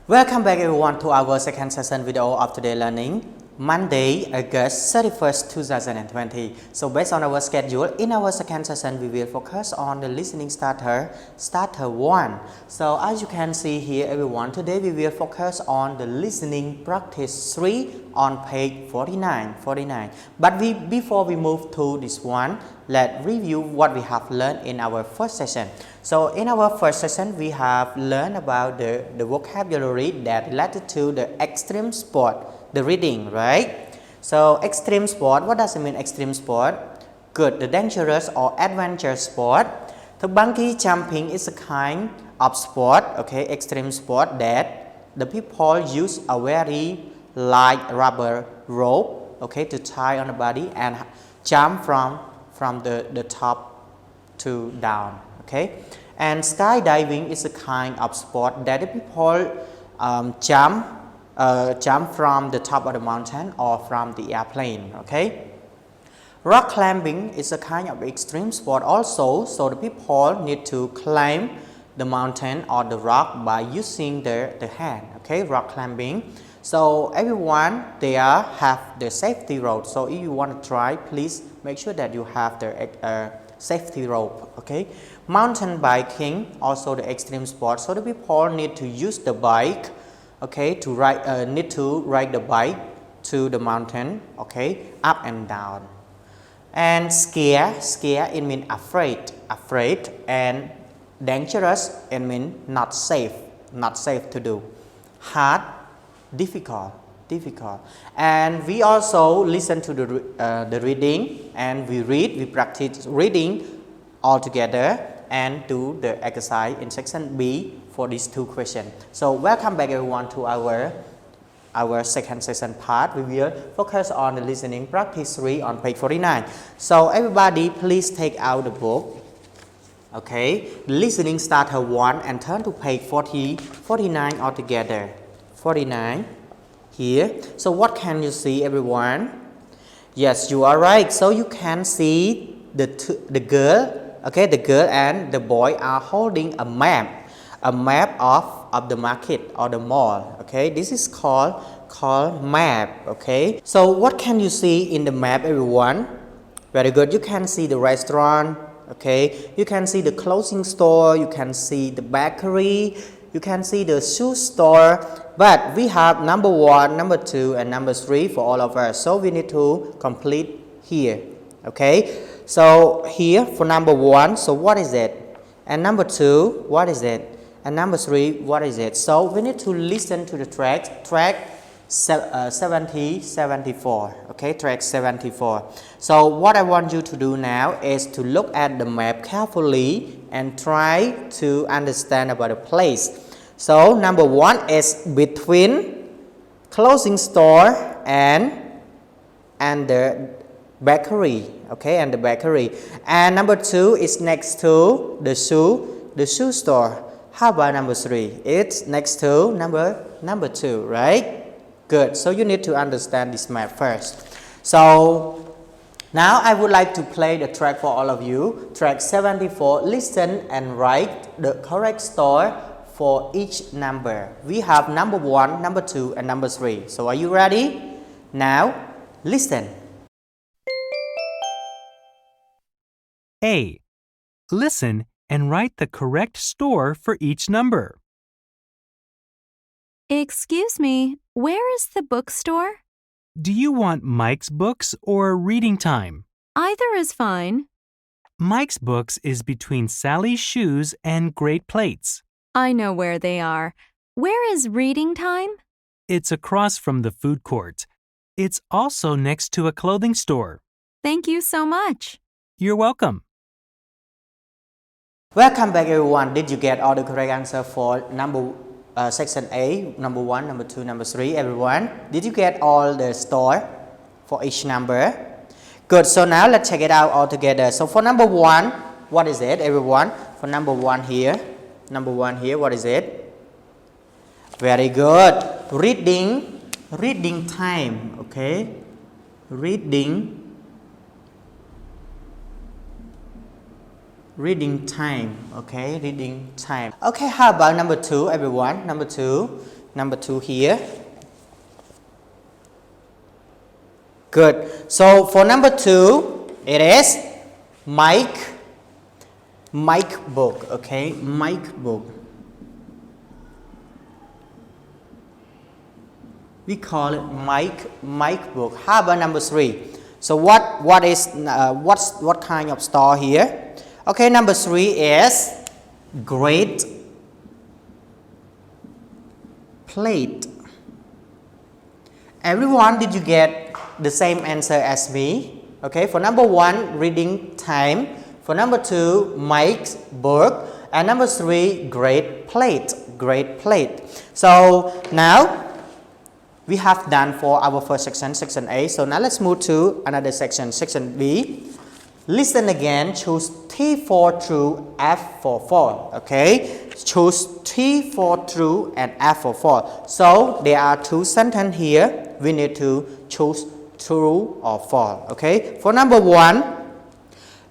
Welcome back everyone to our second session video of today learning, Monday, August 31st, 2020. So based on our schedule, in our second session we will focus on the listening starter 1. So as you can see here everyone, today we will focus on the listening practice 3 on page 49. But before we move to this one, let's review what we have learned in our first session. So in our first session, we have learned about the vocabulary that related to the extreme sport, the reading, right? So extreme sport, what does it mean extreme sport? Good, the dangerous or adventure sport. The bungee jumping is a kind of sport, okay, extreme sport that the people use a very light rubber rope, okay, to tie on the body and jump from the top to down. Okay, and skydiving is a kind of sport that the people jump from the top of the mountain or from the airplane. Okay, rock climbing is a kind of extreme sport also, so the people need to climb the mountain or the rock by using the hand. Okay, rock climbing. So everyone there have the safety rope. So if you want to try, please make sure that you have the safety rope. Okay, mountain biking also the extreme sport, so the people need to use the bike, okay, to ride the bike to the mountain, okay, up and down. And scare it means afraid, and dangerous it means not safe to do. Hard, difficult. And we also listen to the reading, and we practice reading all together and do the exercise in section B for these two questions. So welcome back everyone to our second session part. We will focus on the listening practice 3 on page 49. So everybody please take out the book. Okay, listening starter 1 and turn to page 49 altogether. 49 here. So what can you see everyone? Yes, you are right. So you can see the girl, okay, the girl and the boy are holding a map of the market or the mall. Okay, this is called map. Okay, so what can you see in the map everyone? Very good. You can see the restaurant, okay, you can see the clothing store, you can see the bakery, you can see the shoe store, but we have number 1, number 2 and number 3 for all of us, so we need to complete here. Okay, so here for number 1, so what is it? And number 2, what is it? And number 3, what is it? So we need to listen to the track 74. Okay, track 74. So what I want you to do now is to look at the map carefully and try to understand about the place. So number 1 is between clothing store and the bakery. Okay, and the bakery. And number 2 is next to the shoe store. How about number 3? It's next to number 2, right? Good. So you need to understand this map first. So now I would like to play the track for all of you. Track 74. Listen and write the correct store for each number. We have number 1, number 2 and number 3. So are you ready? Now listen. A. Listen and write the correct store for each number. Excuse me, where is the bookstore? Do you want Mike's Books or Reading Time? Either is fine. Mike's Books is between Sally's Shoes and Great Plates. I know where they are. Where is Reading Time? It's across from the food court. It's also next to a clothing store. Thank you so much. You're welcome. Welcome back everyone. Did you get all the correct answer for section A, number 1, number 2, number 3, everyone? Did you get all the store for each number? Good, so now let's check it out all together. So for number 1, what is it, everyone? For number 1 here, what is it? Very good. Reading time, okay? Reading time, okay, reading time. Okay, how about number 2, everyone? Number 2, Number 2 here. Good. So for number 2, it is mic book. Okay, mic book. We call it mic book. How about number 3? So what kind of store here? Okay, number 3 is great plate. Everyone, did you get the same answer as me? Okay, for number 1, reading time. For number 2, mic book. And number 3, great plate. So now we have done for our first section, section A. So now let's move to another section, section B. Listen again, choose T for true, F for false. Okay, choose T for true and F for false. So there are 2 sentences here. We need to choose true or false. Okay, for number 1,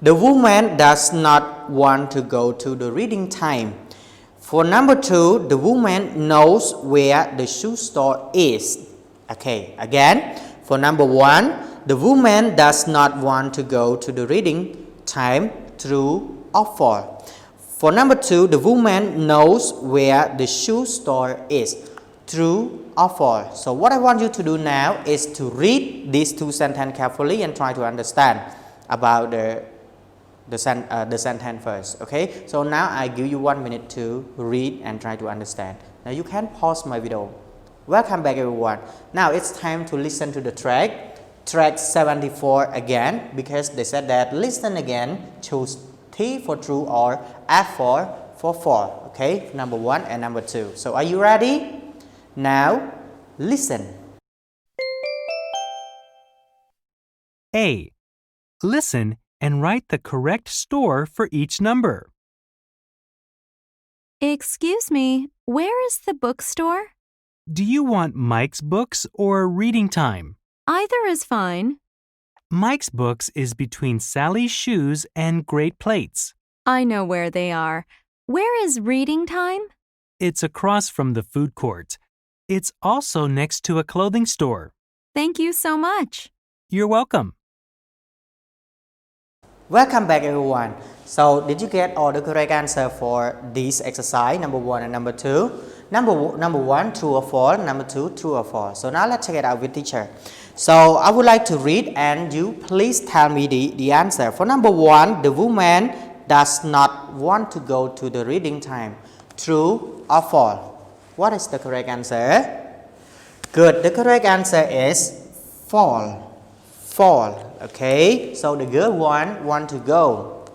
the woman does not want to go to the reading time. For number 2, the woman knows where the shoe store is. Okay, again, for number 1, the woman does not want to go to the reading time. True or false? For number 2, the woman knows where the shoe store is. True or false? So what I want you to do now is to read these 2 sentences carefully and try to understand about the sentence first. Okay, so now I give you 1 minute to read and try to understand. Now you can pause my video. Welcome back everyone. Now it's time to listen to the track 74 again, because they said that listen again, choose T for true or F for false. Okay, number 1 and number 2. So are you ready? Now listen. A. Listen and write the correct store for each number. Excuse me, where is the bookstore? Do you want Mike's books or reading time? Either is fine. Mike's books is between Sally's shoes and great plates. I know where they are. Where is reading time? It's across from the food court. It's also next to a clothing store. Thank you so much. You're welcome. Welcome back everyone. So did you get all the correct answer for this exercise, number 1 and number 2? Number 1, true or false. Number 2, true or false. So now let's check it out with teacher. So I would like to read and you please tell me the answer. For number 1, the woman does not want to go to the reading time. True or false? What is the correct answer? Good. The correct answer is false. Okay, so the girl want to go.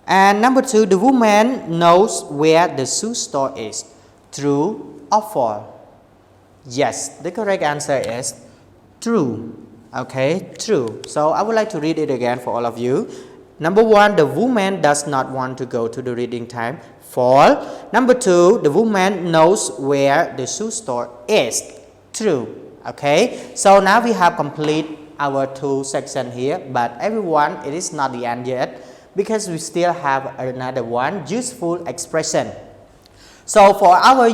And number 2, the woman knows where the shoe store is. True or false? Yes, the correct answer is true. Okay, true. So I would like to read it again for all of you. Number 1, the woman does not want to go to the reading time. False. Number 2, the woman knows where the shoe store is. True. Okay, so now we have complete our 2 sections here, but everyone, it is not the end yet, because we still have another one, useful expression. So for our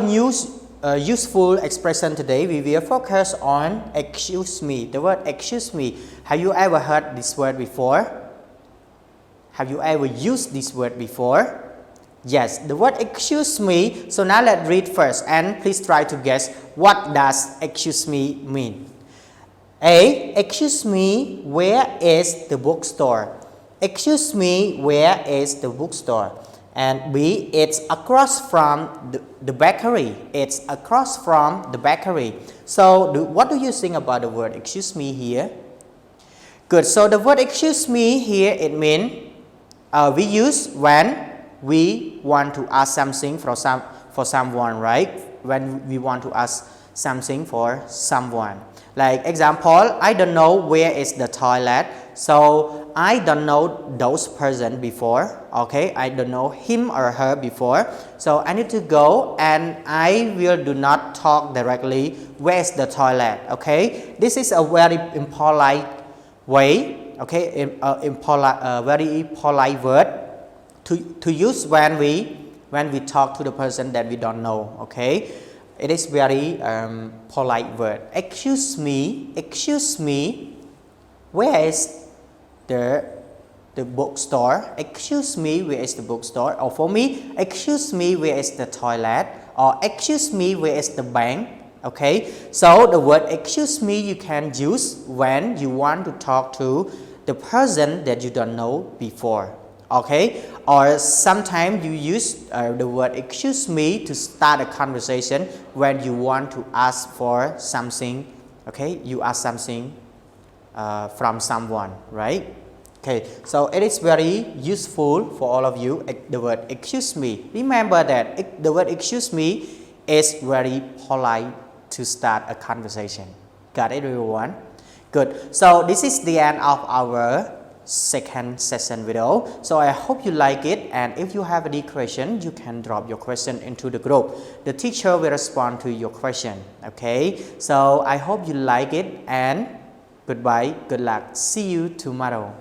useful expression today, we will focus on excuse me. The word excuse me. Have you ever heard this word before? Have you ever used this word before? Yes, the word excuse me. So now let's read first and please try to guess what does excuse me mean. A. Excuse me, where is the bookstore? Excuse me, where is the bookstore? And B. It's across from the bakery. It's across from the bakery. So what do you think about the word excuse me here? Good. So the word excuse me here, it means we use when we want to ask something for someone, right? When we want to ask something for someone. Like example, I don't know where is the toilet. So I don't know those person before. Okay, I don't know him or her before. So I need to go and I will do not talk directly. Where is the toilet? Okay, this is a very impolite way. Okay, very polite word to use when we talk to the person that we don't know. Okay, It is very polite word. Excuse me, where is the bookstore? Excuse me, where is the bookstore? Or for me, excuse me, where is the toilet? Or excuse me, where is the bank? Okay, so the word excuse me you can use when you want to talk to the person that you don't know before. Okay, or sometimes you use the word excuse me to start a conversation when you want to ask for something. Okay, you ask something from someone, right? Okay, so it is very useful for all of you, the word excuse me. Remember that the word excuse me is very polite to start a conversation. Got it, everyone? Good. So this is the end of our second session video. So I hope you like it, and if you have any question, you can drop your question into the group. The teacher will respond to your question. Okay, so I hope you like it, and goodbye, good luck, see you tomorrow.